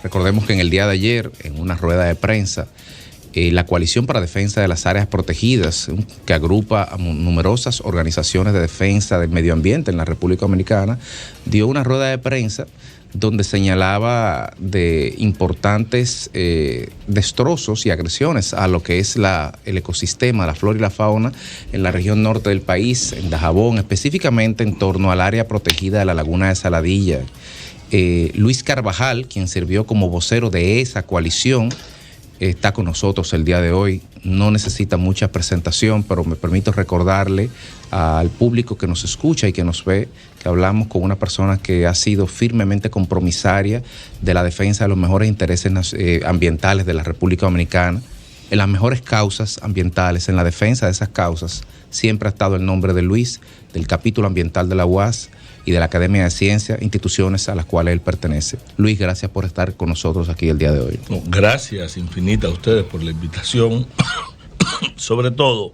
Recordemos que en el día de ayer, en una rueda de prensa, la Coalición para Defensa de las Áreas Protegidas, que agrupa a numerosas organizaciones de defensa del medio ambiente en la República Dominicana, dio una rueda de prensa donde señalaba de importantes destrozos y agresiones a lo que es el ecosistema, la flora y la fauna en la región norte del país, en Dajabón, específicamente en torno al área protegida de la Laguna de Saladilla. Luis Carvajal, quien sirvió como vocero de esa coalición, está con nosotros el día de hoy. No necesita mucha presentación, pero me permito recordarle al público que nos escucha y que nos ve que hablamos con una persona que ha sido firmemente compromisaria de la defensa de los mejores intereses ambientales de la República Dominicana. En las mejores causas ambientales, en la defensa de esas causas, siempre ha estado el nombre de Luis, del capítulo ambiental de la UAS y de la Academia de Ciencias, instituciones a las cuales él pertenece. Luis, gracias por estar con nosotros aquí el día de hoy. Gracias infinitas a ustedes por la invitación, sobre todo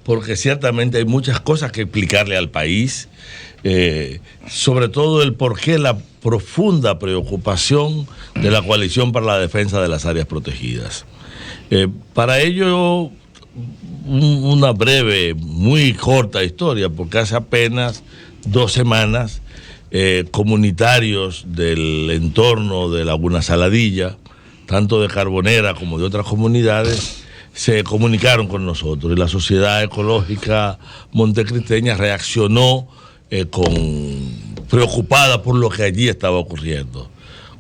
porque ciertamente hay muchas cosas que explicarle al país, sobre todo el porqué, la profunda preocupación de la Coalición para la Defensa de las Áreas Protegidas. Para ello, una breve, muy corta historia, porque hace apenas 2 semanas, comunitarios del entorno de Laguna Saladilla, tanto de Carbonera como de otras comunidades, se comunicaron con nosotros y la Sociedad Ecológica Montecristeña reaccionó preocupada por lo que allí estaba ocurriendo.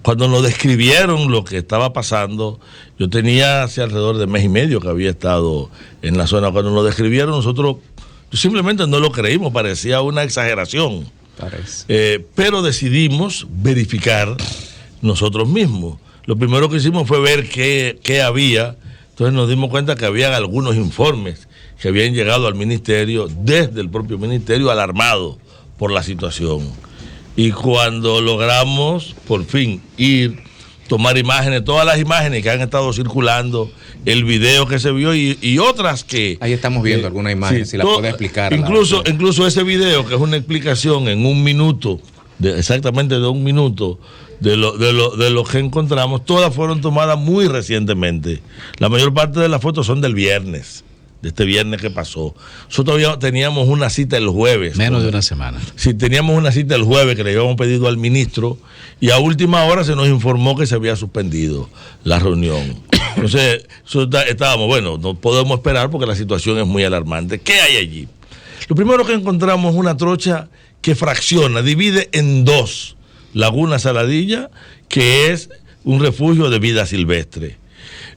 Cuando nos describieron lo que estaba pasando, yo tenía hace alrededor de mes y medio que había estado en la zona. Cuando nos describieron, nosotros simplemente no lo creímos, parecía una exageración. Pero decidimos verificar nosotros mismos. Lo primero que hicimos fue ver qué había. Entonces nos dimos cuenta que habían algunos informes que habían llegado al ministerio, desde el propio ministerio, alarmado por la situación. Y cuando logramos, por fin, tomar imágenes, todas las imágenes que han estado circulando, el video que se vio y otras que... Ahí estamos viendo alguna imagen, si la puede explicar. Incluso ese video, que es una explicación en 1 minuto, exactamente de 1 minuto, de lo que encontramos, todas fueron tomadas muy recientemente. La mayor parte de las fotos son del viernes, de este viernes que pasó. Nosotros teníamos una cita el jueves. Menos de una semana. Sí, teníamos una cita el jueves que le habíamos pedido al ministro y a última hora se nos informó que se había suspendido la reunión. Entonces, estábamos, bueno, no podemos esperar porque la situación es muy alarmante. ¿Qué hay allí? Lo primero que encontramos es una trocha que fracciona, divide en 2 Laguna Saladilla, que es un refugio de vida silvestre.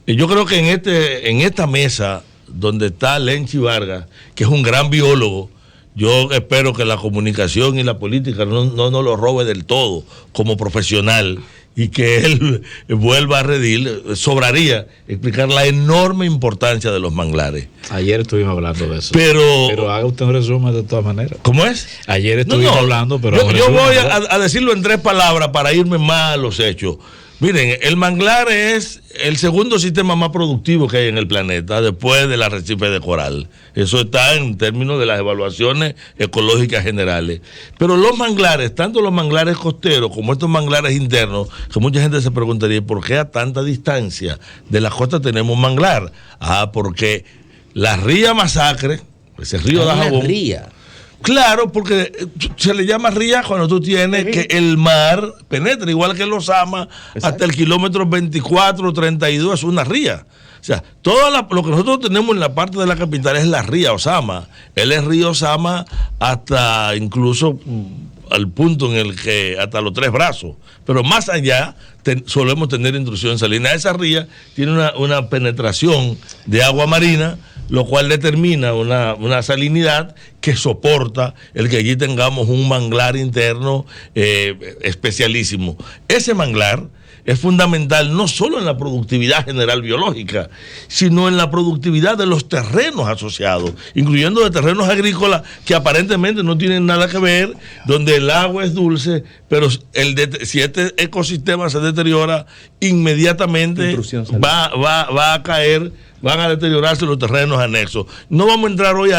Yo creo que en esta mesa donde está Lenchi Vargas, que es un gran biólogo, yo espero que la comunicación y la política no nos lo robe del todo como profesional y que él vuelva a redil. Sobraría explicar la enorme importancia de los manglares. Ayer estuvimos hablando de eso. Pero haga usted un resumen de todas maneras. ¿Cómo es? Ayer estuvimos hablando, pero... Yo voy a decirlo en 3 palabras para irme más a los hechos. Miren, el manglar es el segundo sistema más productivo que hay en el planeta, después del arrecife de coral. Eso está en términos de las evaluaciones ecológicas generales. Pero los manglares, tanto los manglares costeros como estos manglares internos, que mucha gente se preguntaría, ¿por qué a tanta distancia de la costa tenemos manglar? Porque la ría Masacre, ese río de Dajabón... Claro, porque se le llama ría cuando tú tienes que el mar penetra, igual que los Osama, hasta el kilómetro 24, 32 es una ría. O sea, todo lo que nosotros tenemos en la parte de la capital es la ría Osama. Él es río Osama hasta incluso al punto en el que hasta los 3 brazos. Pero más allá solemos tener intrusión salina. Esa ría tiene una penetración de agua marina, lo cual determina una salinidad que soporta el que allí tengamos un manglar interno especialísimo. Ese manglar es fundamental no solo en la productividad general biológica, sino en la productividad de los terrenos asociados, incluyendo de terrenos agrícolas que aparentemente no tienen nada que ver, donde el agua es dulce, pero si este ecosistema se deteriora, inmediatamente va a caer, van a deteriorarse los terrenos anexos. No vamos a entrar hoy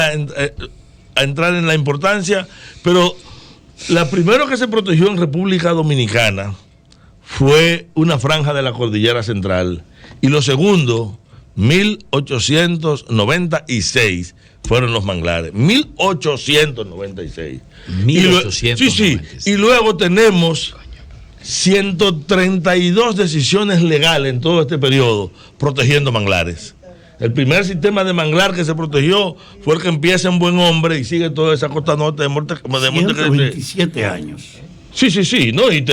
a entrar en la importancia, pero la primera que se protegió en República Dominicana fue una franja de la Cordillera Central, y lo segundo, 1896, fueron los manglares. 1896. 1896. Y luego tenemos 132 decisiones legales en todo este periodo protegiendo manglares. El primer sistema de manglar que se protegió fue el que empieza en Buen Hombre y sigue toda esa costa norte de Monte 127 años. Sí, ¿no? Y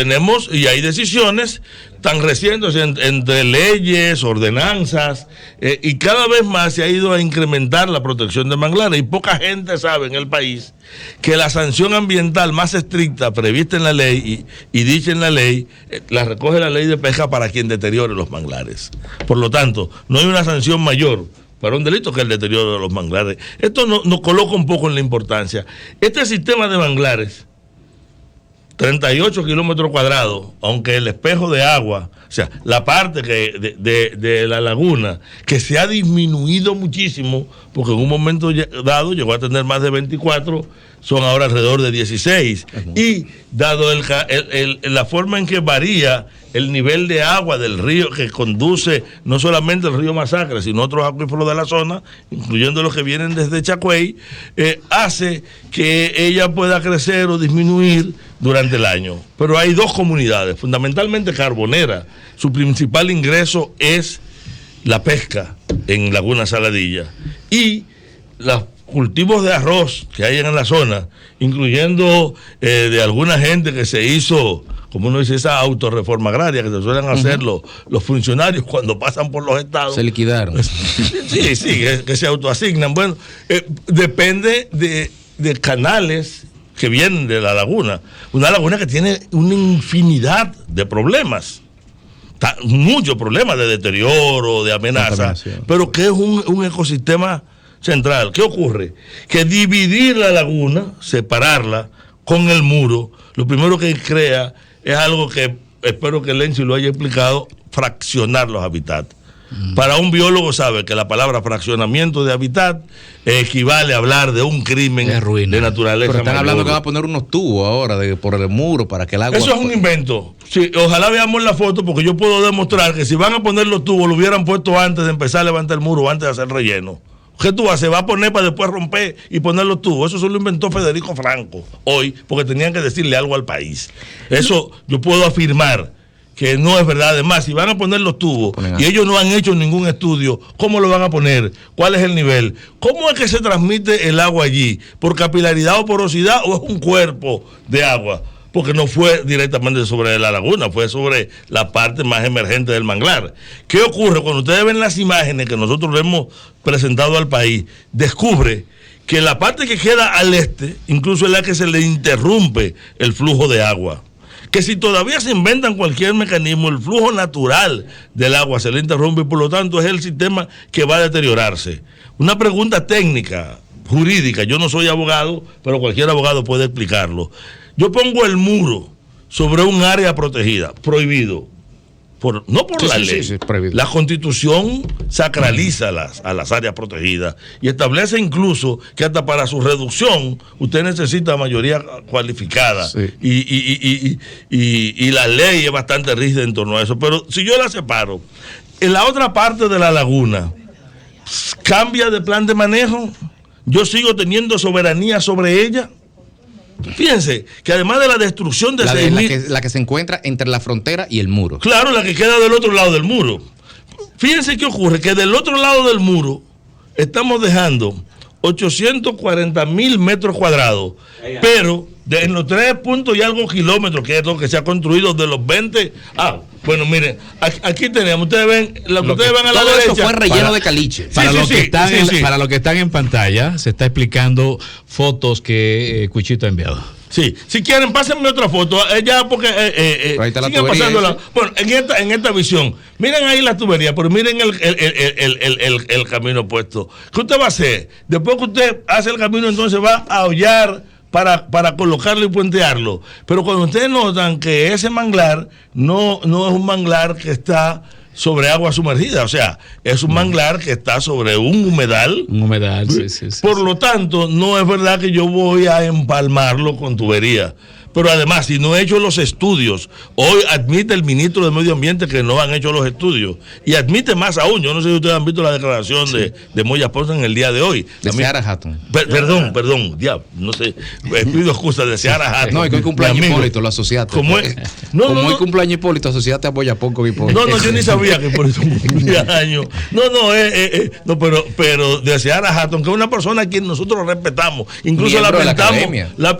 hay decisiones tan recientes entre leyes, ordenanzas, y cada vez más se ha ido a incrementar la protección de manglares, y poca gente sabe en el país que la sanción ambiental más estricta prevista en la ley y dicha en la ley, la recoge la ley de pesca para quien deteriore los manglares. Por lo tanto, no hay una sanción mayor para un delito que el deterioro de los manglares. Esto nos coloca un poco en la importancia. Este sistema de manglares, 38 kilómetros cuadrados, aunque el espejo de agua, o sea, la parte de la laguna, que se ha disminuido muchísimo, porque en un momento dado llegó a tener más de 24, son ahora alrededor de 16. Uh-huh. Y dado la forma en que varía el nivel de agua del río que conduce no solamente el río Masacre, sino otros acuíferos de la zona, incluyendo los que vienen desde Chagüey, hace que ella pueda crecer o disminuir durante el año. Pero hay dos comunidades, fundamentalmente carbonera. Su principal ingreso es la pesca en Laguna Saladilla y los cultivos de arroz que hay en la zona, incluyendo de alguna gente que se hizo, como uno dice, esa autorreforma agraria que se suelen hacer los funcionarios cuando pasan por los estados. Se liquidaron. Sí, que se autoasignan. Bueno, depende de canales que vienen de la laguna. Una laguna que tiene una infinidad de problemas. Muchos problemas de deterioro, de amenaza, pero que es un ecosistema central. ¿Qué ocurre? Que dividir la laguna, separarla con el muro, lo primero que crea es algo que espero que Lenzi lo haya explicado: fraccionar los hábitats. Para un biólogo sabe que la palabra fraccionamiento de hábitat equivale a hablar de un crimen de naturaleza. Pero están hablando que va a poner unos tubos ahora por el muro para que el agua... Eso es un invento. Sí, ojalá veamos la foto, porque yo puedo demostrar que si van a poner los tubos lo hubieran puesto antes de empezar a levantar el muro, antes de hacer relleno. ¿Qué tú haces? Se va a poner para después romper y poner los tubos. Eso se lo inventó Federico Franco hoy, porque tenían que decirle algo al país. Eso yo puedo afirmar que no es verdad. Además, si van a poner los tubos y ellos no han hecho ningún estudio, ¿cómo lo van a poner? ¿Cuál es el nivel? ¿Cómo es que se transmite el agua allí? ¿Por capilaridad o porosidad, o es un cuerpo de agua? Porque no fue directamente sobre la laguna, fue sobre la parte más emergente del manglar. ¿Qué ocurre? Cuando ustedes ven las imágenes que nosotros le hemos presentado al país, descubre que la parte que queda al este, incluso es la que se le interrumpe el flujo de agua. Que si todavía se inventan cualquier mecanismo, el flujo natural del agua se le interrumpe y por lo tanto es el sistema que va a deteriorarse. Una pregunta técnica, jurídica, yo no soy abogado, pero cualquier abogado puede explicarlo. Yo pongo el muro sobre un área protegida, prohibido, no por la ley. Sí, la Constitución sacraliza a las áreas protegidas y establece incluso que hasta para su reducción usted necesita mayoría cualificada. Sí. Y la ley es bastante rígida en torno a eso. Pero si yo la separo, en la otra parte de la laguna, ¿cambia de plan de manejo? ¿Yo sigo teniendo soberanía sobre ella? Fíjense que además de la destrucción de la que se encuentra entre la frontera y el muro. Claro, la que queda del otro lado del muro. Fíjense qué ocurre, que del otro lado del muro estamos dejando 840,000 metros cuadrados, pero en los 3 puntos y algo kilómetros, que es lo que se ha construido de los 20. Bueno, miren, aquí tenemos, ustedes ven, lo que ustedes ven a la derecha. Todo eso fue relleno de caliche. Para los que están en pantalla, se está explicando fotos que Cuchito ha enviado. Sí, si quieren, pásenme otra foto, ya porque sigan pasándola. Bueno, en esta visión, miren ahí la tubería, pero miren el camino puesto. ¿Qué usted va a hacer? Después que usted hace el camino, entonces va a hollar para colocarlo y puentearlo. Pero cuando ustedes notan que ese manglar no es un manglar que está sobre agua sumergida, o sea, es un manglar que está sobre un humedal. Un humedal, sí. Por lo tanto, no es verdad que yo voy a empalmarlo con tubería. Pero además, si no he hecho los estudios, hoy admite el ministro de Medio Ambiente que no han hecho los estudios. Y admite más aún, yo no sé si ustedes han visto la declaración de Moya Ponce en el día de hoy. De Seara Hatton. Perdón, ya, no sé, pido excusa de Seara Hatton. No, y que hoy cumpleaños Hipólito, lo asociaste. Como hoy cumpleaños Hipólito, asociaste a Moya Ponce con Hipólito. No, yo ni sabía que Hipólito cumplía años. No, pero de Seara Hatton, que es una persona a quien nosotros respetamos, incluso lamentamos,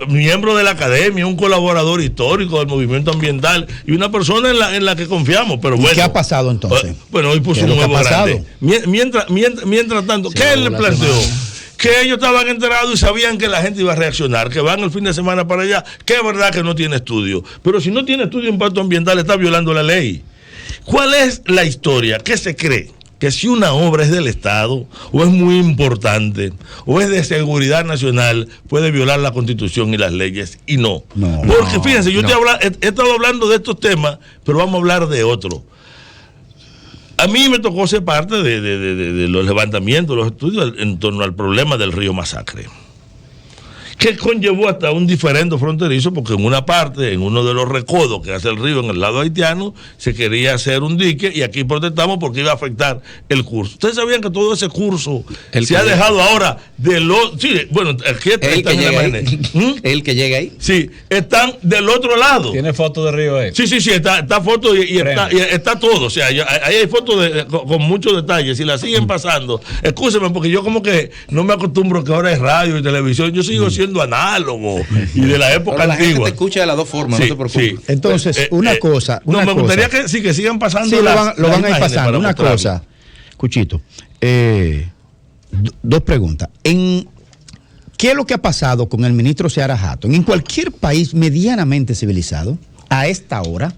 miembro de la academia, un colaborador histórico del movimiento ambiental y una persona en la que confiamos. Pero bueno, ¿qué ha pasado entonces? Bueno, hoy puso un huevo grande. Mientras tanto, ¿qué él le planteó? Que ellos estaban enterados y sabían que la gente iba a reaccionar, que van el fin de semana para allá, que es verdad que no tiene estudio. Pero si no tiene estudio de impacto ambiental, está violando la ley. ¿Cuál es la historia? ¿Qué se cree? Que si una obra es del Estado, o es muy importante, o es de seguridad nacional, puede violar la Constitución y las leyes, y no. Porque fíjense, yo he estado hablando de estos temas, pero vamos a hablar de otro. A mí me tocó ser parte de los levantamientos, los estudios en torno al problema del río Masacre, que conllevó hasta un diferendo fronterizo, porque en una parte, en uno de los recodos que hace el río en el lado haitiano, se quería hacer un dique y aquí protestamos porque iba a afectar el curso. ¿Ustedes sabían que todo ese curso se ha dejado ahora de los... Sí, bueno, aquí están en la imagen. ¿El que llega ahí? Sí, están del otro lado. ¿Tiene foto de río ahí? Sí, está foto y está todo. O sea, ahí hay fotos con muchos detalles. Si la siguen pasando, escúcheme, porque yo como que no me acostumbro que ahora es radio y televisión. Yo sigo siendo análogo y de la época pero la antigua. Gente te escucha de las dos formas, no te preocupes. Entonces, una cosa. Me gustaría que sigan pasando. Sí, lo van a ir pasando. Una cosa, Cuchito. Dos preguntas. ¿Qué es lo que ha pasado con el ministro Seara Hatton? En cualquier país medianamente civilizado, a esta hora,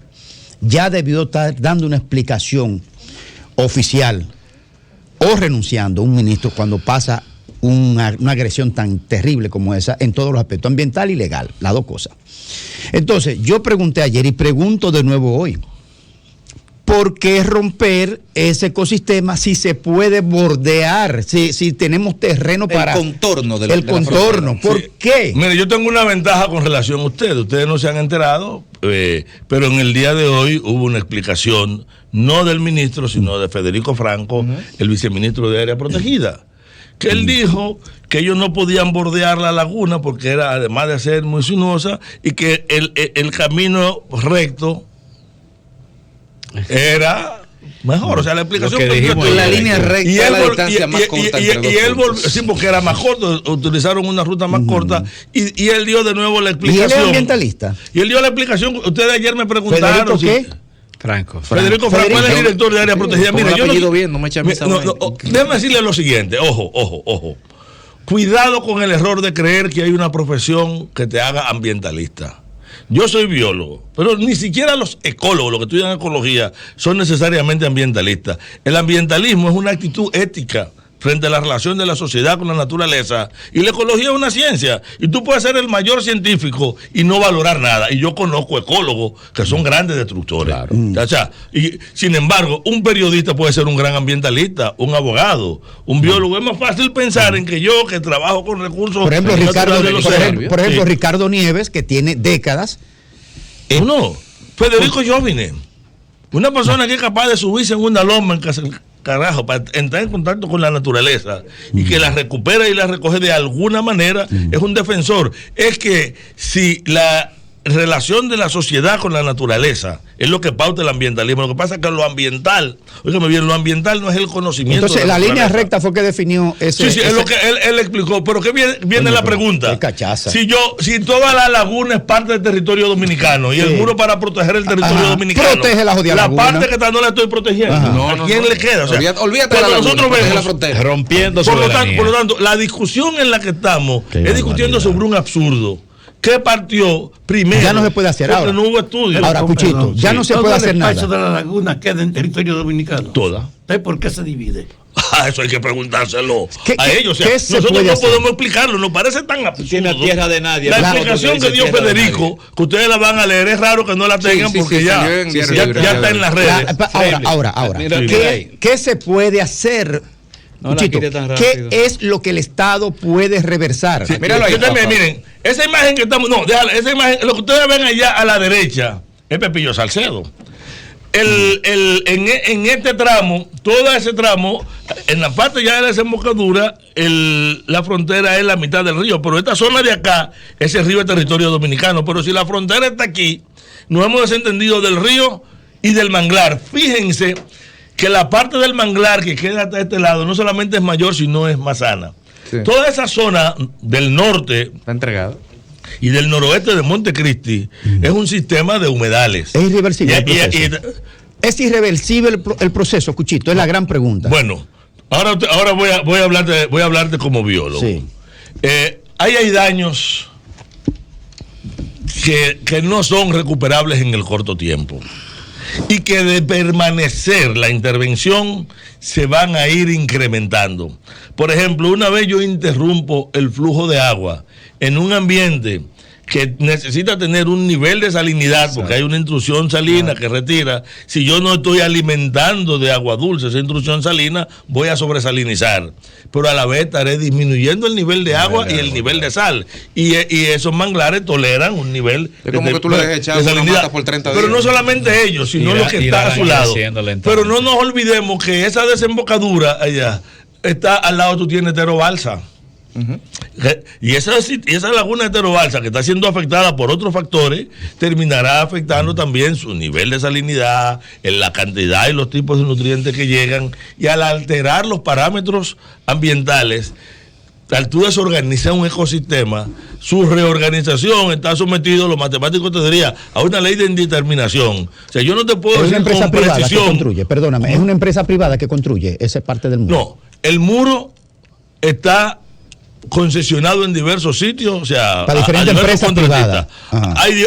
ya debió estar dando una explicación oficial o renunciando un ministro cuando pasa una agresión tan terrible como esa en todos los aspectos, ambiental y legal, las dos cosas. Entonces, yo pregunté ayer y pregunto de nuevo hoy, ¿por qué romper ese ecosistema si se puede bordear, si tenemos terreno para... El contorno de el contorno, ¿por qué? Mire, yo tengo una ventaja con relación a ustedes no se han enterado, pero en el día de hoy hubo una explicación, no del ministro, sino de Federico Franco, el viceministro de Área Protegida, que él dijo que ellos no podían bordear la laguna porque era, además de ser muy sinuosa, y que el camino recto era mejor. O sea, la explicación que dijimos, la línea recta y la distancia más corta. Y él volvió, sí, porque era más corto, utilizaron una ruta más corta, y él dio de nuevo la explicación. ¿Y él es ambientalista? Y él dio la explicación. Ustedes ayer me preguntaron. ¿Federico qué? Federico Franco es el director de Área Protegida. Mira, yo no me echa misa. Déjame decirle lo siguiente, ojo. Cuidado con el error de creer que hay una profesión que te haga ambientalista. Yo soy biólogo, pero ni siquiera los ecólogos, los que estudian ecología, son necesariamente ambientalistas. El ambientalismo es una actitud ética frente a la relación de la sociedad con la naturaleza, y la ecología es una ciencia, y tú puedes ser el mayor científico y no valorar nada, y yo conozco ecólogos que son grandes destructores. Claro. O sea, y sin embargo, un periodista puede ser un gran ambientalista, un abogado, un biólogo. Es más fácil pensar en que yo, que trabajo con recursos, por ejemplo, Ricardo Nieves, que tiene décadas. Federico Jovine, una persona que es capaz de subirse en una loma carajo, para entrar en contacto con la naturaleza y que la recupera y la recoge de alguna manera, es un defensor. Es que si la relación de la sociedad con la naturaleza es lo que pauta el ambientalismo, lo que pasa es que lo ambiental, óigame bien, lo ambiental no es el conocimiento. Entonces, la línea recta fue que definió ese... Sí, es lo que él explicó, pero que viene la pregunta. Qué cachaza. Si toda la laguna es parte del territorio dominicano y el muro para proteger el territorio dominicano, protege la jodida laguna. Parte que no la estoy protegiendo. ¿A quién le queda? O sea, olvídate de la laguna, nosotros vemos la frontera, rompiendo por lo tanto, la discusión en la que estamos es discutiendo sobre un absurdo. ¿Qué partió primero? Ya no se puede hacer ahora. No hubo estudio. Ahora, Cuchito, ya no se puede hacer nada. ¿Todo el espacio de la laguna queda en territorio dominicano? Toda. ¿Por qué se divide? Eso hay que preguntárselo a ellos. O sea, ¿qué se nosotros puede no hacer? podemos explicarlo, nos parece tan absurdo. Tiene tierra de nadie. La explicación que dio Federico, que ustedes la van a leer, es raro que no la tengan porque ya está en las redes. Ahora. ¿Qué se puede hacer? Cuchito, ¿qué es lo que el Estado puede reversar? Sí, míralo ahí. También, miren, esa imagen que estamos. No, déjala, esa imagen, lo que ustedes ven allá a la derecha es Pepillo Salcedo. En este tramo, todo ese tramo, en la parte ya de la desembocadura, la frontera es la mitad del río, pero esta zona de acá, ese río es territorio dominicano. Pero si la frontera está aquí, nos hemos desentendido del río y del manglar. Fíjense que la parte del manglar que queda hasta este lado no solamente es mayor, sino es más sana. Sí. Toda esa zona del norte está entregada y del noroeste de Montecristi es un sistema de humedales. Es irreversible. ¿Es irreversible el proceso, Cuchito? Es la gran pregunta. Bueno, ahora voy a hablarte como biólogo. Sí. Hay daños que no son recuperables en el corto tiempo. Y que de permanecer la intervención se van a ir incrementando. Por ejemplo, una vez yo interrumpo el flujo de agua en un ambiente que necesita tener un nivel de salinidad, porque hay una intrusión salina que retira. Si yo no estoy alimentando de agua dulce esa intrusión salina, voy a sobresalinizar. Pero a la vez estaré disminuyendo el nivel de agua y el nivel de sal. Y esos manglares toleran un nivel de salinidad por 30 días. Pero no solamente ellos, sino los que están a su lado. Pero no nos olvidemos que esa desembocadura allá está al lado, tú tienes Tero Balsa. Uh-huh. Y esa laguna de Tero Balsa, que está siendo afectada por otros factores, terminará afectando también su nivel de salinidad, en la cantidad y los tipos de nutrientes que llegan, y al alterar los parámetros ambientales, al tú desorganizar un ecosistema, su reorganización está sometido, los matemáticos te dirían, a una ley de indeterminación. O sea, yo no te puedo decir con precisión. Es una empresa privada que construye esa parte del muro. No, el muro está concesionado en diversos sitios, o sea, para diferentes empresas privadas.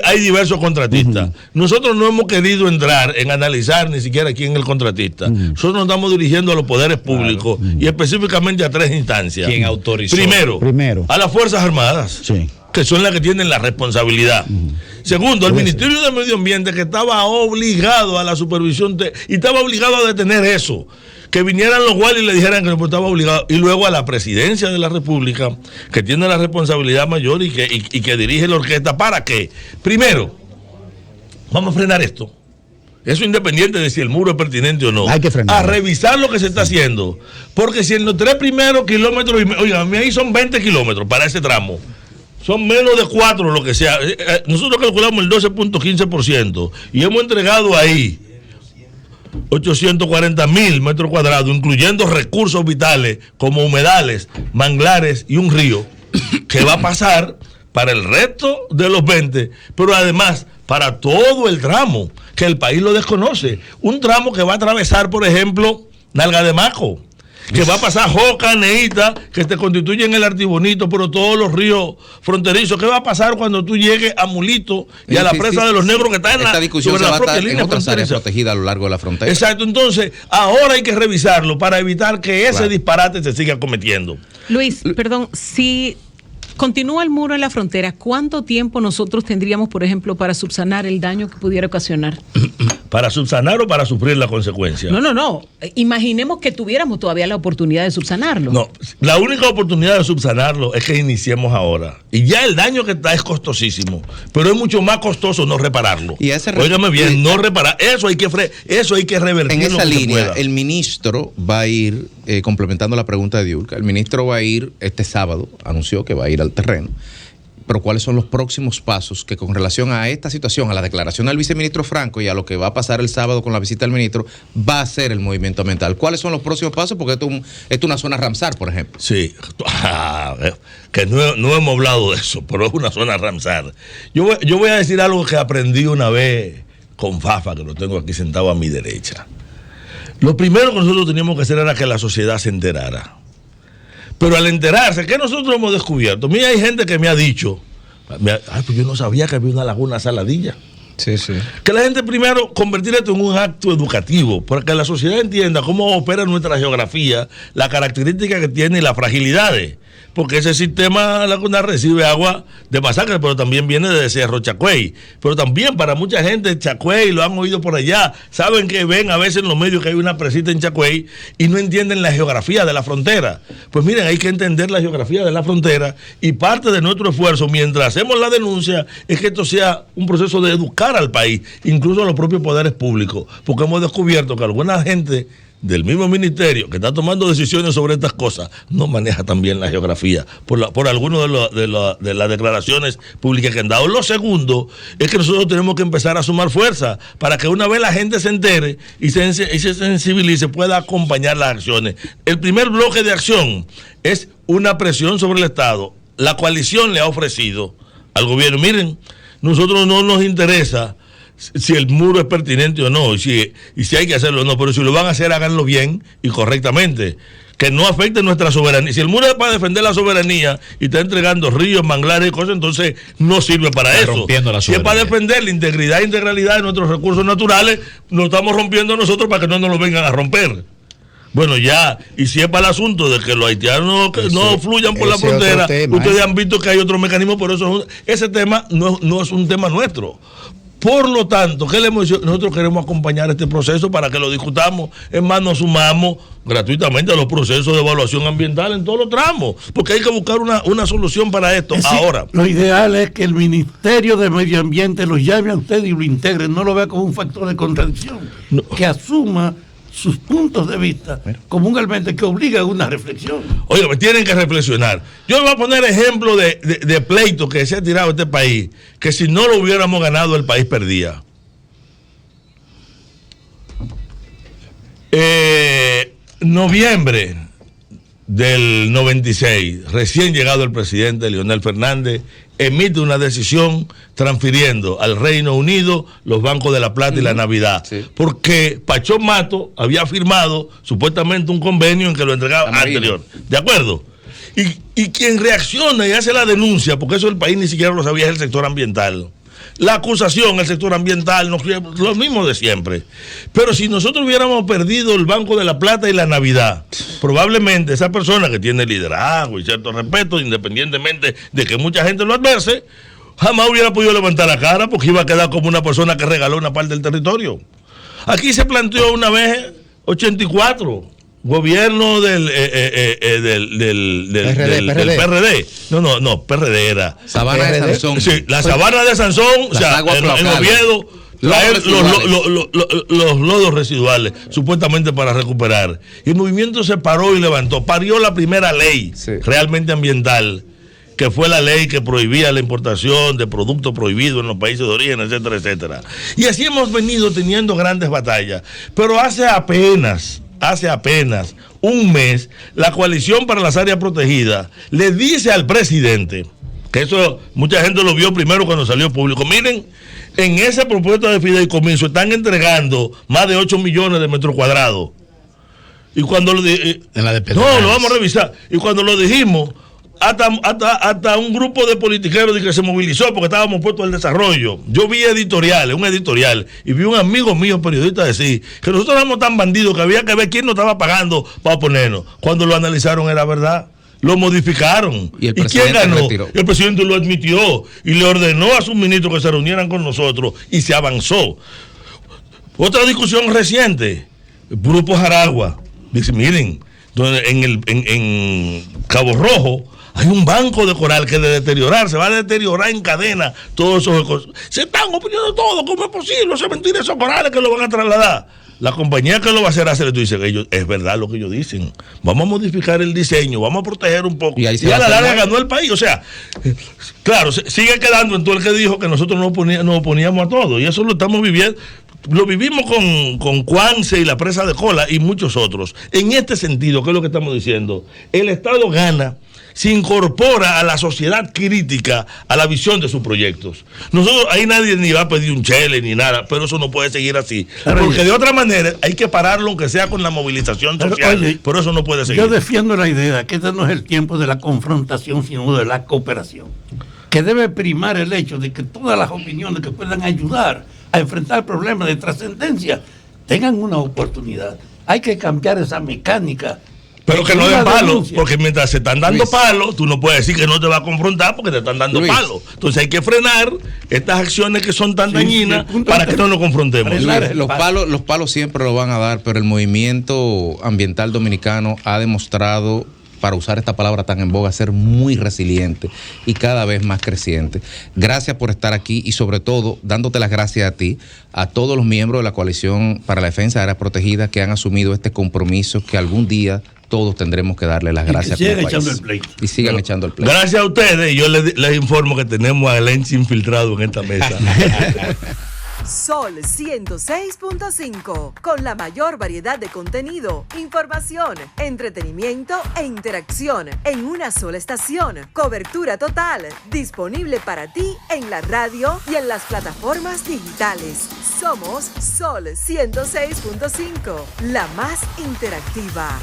Hay diversos contratistas. Nosotros no hemos querido entrar en analizar ni siquiera quién es el contratista. Nosotros nos estamos dirigiendo a los poderes públicos y específicamente a 3 instancias. ¿Quién autorizó? Primero, a las Fuerzas Armadas, que son las que tienen la responsabilidad. Segundo, al Ministerio de Medio Ambiente, que estaba obligado a la supervisión y estaba obligado a detener eso. Que vinieran los guardias y le dijeran que no estaba obligado. Y luego a la Presidencia de la República, que tiene la responsabilidad mayor y que dirige la orquesta. ¿Para qué? Primero, vamos a frenar esto. Eso independiente de si el muro es pertinente o no. Hay que frenar. A revisar lo que se está haciendo. Porque si en los 3 primeros kilómetros, oigan, ahí son 20 kilómetros para ese tramo. Son menos de 4, lo que sea. Nosotros calculamos el 12.15% y hemos entregado ahí 840,000 metros cuadrados, incluyendo recursos vitales como humedales, manglares y un río, que va a pasar para el resto de los 20, pero además para todo el tramo, que el país lo desconoce. Un tramo que va a atravesar, por ejemplo, Nalga de Maco, que va a pasar Joca, Neita, que te constituyen el Artibonito, pero todos los ríos fronterizos. ¿Qué va a pasar cuando tú llegues a Mulito y a la presa de los Negros, que está en esta discusión sobre la propia línea fronteriza protegida a lo largo de la frontera? Exacto, entonces ahora hay que revisarlo para evitar que ese disparate se siga cometiendo. Luis, perdón, si continúa el muro en la frontera, ¿cuánto tiempo nosotros tendríamos, por ejemplo, para subsanar el daño que pudiera ocasionar? ¿Para subsanar o para sufrir la consecuencia? No. Imaginemos que tuviéramos todavía la oportunidad de subsanarlo. No, la única oportunidad de subsanarlo es que iniciemos ahora. Y ya el daño que está es costosísimo, pero es mucho más costoso no repararlo. Óigame bien, no reparar. Eso hay que revertir. En esa línea, el ministro va a ir, complementando la pregunta de Diulca, el ministro va a ir este sábado, anunció que va a ir al terreno. Pero ¿cuáles son los próximos pasos que con relación a esta situación, a la declaración del viceministro Franco y a lo que va a pasar el sábado con la visita del ministro, va a hacer el movimiento ambiental? ¿Cuáles son los próximos pasos? Porque esto es una zona Ramsar, por ejemplo. Sí, que no hemos hablado de eso, pero es una zona Ramsar. Yo voy a decir algo que aprendí una vez con Fafa, que lo tengo aquí sentado a mi derecha. Lo primero que nosotros teníamos que hacer era que la sociedad se enterara. Pero al enterarse, ¿qué nosotros hemos descubierto? Mira, hay gente que me ha dicho, pues yo no sabía que había una laguna Saladilla. Sí, sí. Que la gente primero convertir esto en un acto educativo, para que la sociedad entienda cómo opera nuestra geografía, la característica que tiene y las fragilidades. Porque ese sistema lagunar recibe agua de Masacre, pero también viene de Cerro Chacüey. Pero también para mucha gente, Chacüey, lo han oído por allá, saben que ven a veces en los medios que hay una presita en Chacüey y no entienden la geografía de la frontera. Pues miren, hay que entender la geografía de la frontera y parte de nuestro esfuerzo, mientras hacemos la denuncia, es que esto sea un proceso de educar al país, incluso a los propios poderes públicos, porque hemos descubierto que alguna gente del mismo ministerio que está tomando decisiones sobre estas cosas no maneja también la geografía por algunas de las declaraciones públicas que han dado. Lo segundo es que nosotros tenemos que empezar a sumar fuerza para que una vez la gente se entere y se sensibilice, pueda acompañar las acciones. El primer bloque de acción es una presión sobre el Estado. La coalición le ha ofrecido al gobierno, miren, nosotros no nos interesa si el muro es pertinente o no, y si hay que hacerlo o no, pero si lo van a hacer, háganlo bien y correctamente, que no afecte nuestra soberanía. Si el muro es para defender la soberanía y está entregando ríos, manglares y cosas, entonces no sirve para está eso. Rompiendo la si es para defender la integridad e integralidad de nuestros recursos naturales, nos estamos rompiendo nosotros para que no nos lo vengan a romper. Bueno, ya, y si es para el asunto de que los haitianos no fluyan por la frontera, ustedes han visto que hay otro mecanismo, pero ese tema no es un tema nuestro. Por lo tanto, ¿qué le hemos dicho? Nosotros queremos acompañar este proceso para que lo discutamos. Es más, nos sumamos gratuitamente a los procesos de evaluación ambiental en todos los tramos, porque hay que buscar una solución para esto ahora. Lo ideal es que el Ministerio de Medio Ambiente lo llame a usted y lo integre, no lo vea como un factor de contradicción, que asuma sus puntos de vista como un elemento que obliga a una reflexión. Oiga, me tienen que reflexionar. Yo voy a poner ejemplo de pleitos que se ha tirado este país, que si no lo hubiéramos ganado, el país perdía. Noviembre del 96, recién llegado el presidente Leonel Fernández, emite una decisión transfiriendo al Reino Unido los bancos de la Plata y la Navidad, porque Pachón Mato había firmado supuestamente un convenio en que lo entregaba anterior. ¿De acuerdo? Y quien reacciona y hace la denuncia, porque eso el país ni siquiera lo sabía, es el sector ambiental. La acusación, el sector ambiental, lo mismo de siempre. Pero si nosotros hubiéramos perdido el Banco de la Plata y la Navidad, probablemente esa persona que tiene liderazgo y cierto respeto, independientemente de que mucha gente lo adverse, jamás hubiera podido levantar la cara porque iba a quedar como una persona que regaló una parte del territorio. Aquí se planteó una vez 84. Gobierno del PRD. No, PRD era. Sabana de Sansón. Sí, la Sabana de Sansón, o sea, en Oviedo, traer los lodos residuales, supuestamente para recuperar. Y el movimiento se paró y levantó. Parió la primera ley realmente ambiental, que fue la ley que prohibía la importación de productos prohibidos en los países de origen, etcétera, etcétera. Y así hemos venido teniendo grandes batallas. Pero hace apenas un mes, la Coalición para las Áreas Protegidas le dice al presidente, que eso mucha gente lo vio primero cuando salió público, miren, en esa propuesta de fideicomiso están entregando más de 8 millones de metros cuadrados. Y cuando lo lo vamos a revisar. Y cuando lo dijimos, hasta un grupo de politiqueros que se movilizó porque estábamos puestos al desarrollo. Yo vi un editorial, y vi un amigo mío periodista decir que nosotros éramos tan bandidos que había que ver quién nos estaba pagando para oponernos. Cuando lo analizaron era verdad. Lo modificaron. ¿Y quién ganó? El presidente lo admitió y le ordenó a sus ministros que se reunieran con nosotros y se avanzó. Otra discusión reciente, Grupo Jaragua. Dice, miren, en Cabo Rojo hay un banco de coral que de deteriorar, se va a deteriorar en cadena todos esos cosas. Se están opinando todo, ¿cómo es posible? No se mentira esos corales que lo van a trasladar. La compañía que lo va a hacer tú dices que ellos, es verdad lo que ellos dicen. Vamos a modificar el diseño, vamos a proteger un poco. Y a la larga ganó el país. O sea, claro, sigue quedando en todo el que dijo que nosotros nos oponíamos a todo. Y eso lo estamos viviendo. Lo vivimos con Cuance y la presa de Cola y muchos otros. En este sentido, ¿qué es lo que estamos diciendo? El Estado gana, se incorpora a la sociedad crítica a la visión de sus proyectos. Nosotros, ahí nadie ni va a pedir un chele ni nada, pero eso no puede seguir así. Porque de otra manera hay que pararlo, aunque sea con la movilización social. Pero eso no puede seguir. Yo defiendo la idea que este no es el tiempo de la confrontación, sino de la cooperación. que debe primar el hecho de que todas las opiniones que puedan ayudar a enfrentar problemas de trascendencia tengan una oportunidad. Hay que cambiar esa mecánica. Pero que no den palos, porque mientras se están dando palos, tú no puedes decir que no te va a confrontar porque te están dando palos. Entonces hay que frenar estas acciones que son tan dañinas para que no nos confrontemos. Los palos siempre lo van a dar, pero el movimiento ambiental dominicano ha demostrado, para usar esta palabra tan en boga, ser muy resiliente y cada vez más creciente. Gracias por estar aquí y sobre todo dándote las gracias a ti, a todos los miembros de la Coalición para la Defensa de Áreas Protegidas que han asumido este compromiso que algún día todos tendremos que darle las gracias. Y sigan echando el pleito. Gracias a ustedes, yo les informo que tenemos a Lenchi infiltrado en esta mesa. Sol 106.5, con la mayor variedad de contenido, información, entretenimiento e interacción en una sola estación. Cobertura total, disponible para ti en la radio y en las plataformas digitales. Somos Sol 106.5, la más interactiva.